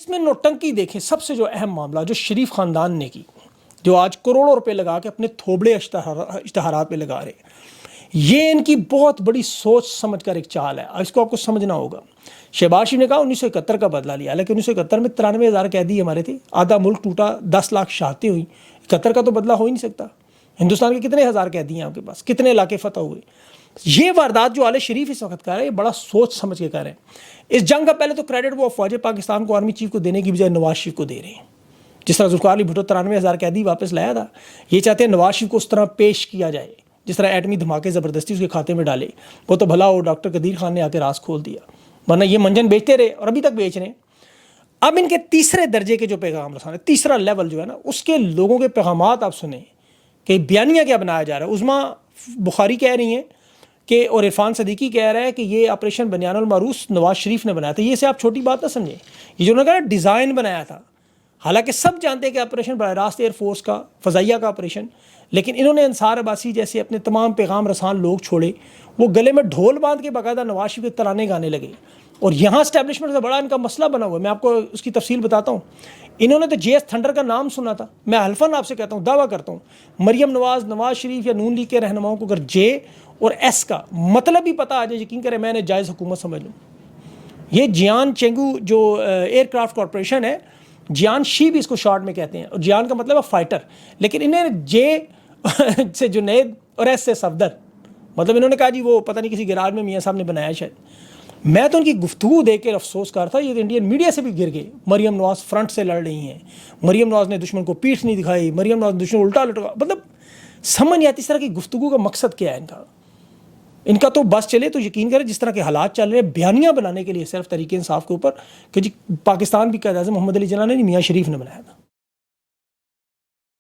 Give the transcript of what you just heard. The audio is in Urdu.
اس میں نوٹنکی دیکھیں، سب سے جو اہم معاملہ جو شریف خاندان نے کی، جو آج کروڑوں روپے لگا کے اپنے تھوبڑے اشتہارات پہ لگا رہے ہیں، یہ ان کی بہت بڑی سوچ سمجھ کر ایک چال ہے، اس کو آپ کو سمجھنا ہوگا۔ شہباز شریف نے کہا 1971 کا بدلہ لیا، لیکن 1971 میں 93,000 قیدی ہمارے تھے، آدھا ملک ٹوٹا، 10 لاکھ شہادتیں ہوئیں، 71 کا تو بدلہ ہو ہی نہیں سکتا۔ ہندوستان کے کتنے ہزار قیدی ہیں آپ کے پاس، کتنے علاقے فتح ہوئے۔ یہ واردات جو آل شریف اس وقت کر رہے ہیں، یہ بڑا سوچ سمجھ کے کر رہے ہیں۔ اس جنگ کا پہلے تو کریڈٹ وہ افواج پاکستان کو آرمی چیف کو دینے کی بجائے نواز شریف کو دے رہے ہیں۔ جس طرح ذوالفقار علی بھٹو 93,000 قیدی واپس لایا تھا، یہ چاہتے ہیں نواز شریف کو اس طرح پیش کیا جائے جس طرح ایٹمی دھماکے زبردستی اس کے کھاتے میں ڈالے۔ وہ تو بھلا ہو ڈاکٹر قدیر خان نے آ کے راز کھول دیا، ورنہ یہ منجن بیچتے رہے اور ابھی تک بیچ رہے ہیں۔ اب ان کے تیسرے درجے کے جو پیغام رسانے، تیسرا لیول جو ہے نا، اس کے لوگوں کے پیغامات آپ سنیں کہ بیانیہ کیا بنایا جا رہا ہے۔ عظمیٰ بخاری کہہ رہی ہیں کہ، اور عرفان صدیقی کہہ رہا ہے کہ یہ آپریشن بنیان المعروف نواز شریف نے بنایا تھا۔ یہ اسے آپ چھوٹی بات نہ سمجھیں، یہ جو انہوں نے کہا ڈیزائن بنایا تھا، حالانکہ سب جانتے ہیں کہ آپریشن براہ راست ایئر فورس کا، فضائیہ کا آپریشن، لیکن انہوں نے انصار عباسی جیسے اپنے تمام پیغام رسان لوگ چھوڑے، وہ گلے میں ڈھول باندھ کے باقاعدہ نواز شریف کے ترانے گانے لگے، اور یہاں اسٹیبلشمنٹ سے بڑا ان کا مسئلہ بنا ہوا ہے۔ میں آپ کو اس کی تفصیل بتاتا ہوں۔ انہوں نے تو جے ایس تھنڈر کا نام سنا تھا، میں حلفاً آپ سے کہتا ہوں، دعویٰ کرتا ہوں، مریم نواز، نواز شریف یا نون لیگ کے رہنماؤں کو اگر جے اور ایس کا مطلب ہی پتہ آ جائے، یقین کریں میں نے جائز حکومت سمجھ لوں۔ یہ جیان چینگو جو ایئر کرافٹ کارپوریشن ہے، جیان شی بھی اس کو شارٹ میں کہتے ہیں، اور جیان کا مطلب ہے فائٹر، لیکن انہیں جے سے جنید اور ایس سے صفدر، مطلب انہوں نے کہا جی وہ پتہ نہیں کسی گراج میں میاں صاحب نے بنایا شاید۔ میں تو ان کی گفتگو دیکھ کے افسوس کر تھا، یہ انڈین میڈیا سے بھی گر گئے۔ مریم نواز فرنٹ سے لڑ رہی ہیں، مریم نواز نے دشمن کو پیٹھ نہیں دکھائی، مریم نواز نے دشمن الٹا لٹکا، مطلب سمجھ نہیں آتی اس طرح کی گفتگو کا مقصد کیا ہے ان کا تو بس چلے تو یقین کریں جس طرح کے حالات چل رہے ہیں، بیانیاں بنانے کے لیے صرف تحریک انصاف کے اوپر کہ جی پاکستان بھی قائد اعظم محمد علی جناح نے نہیں، میاں شریف نے بنایا تھا۔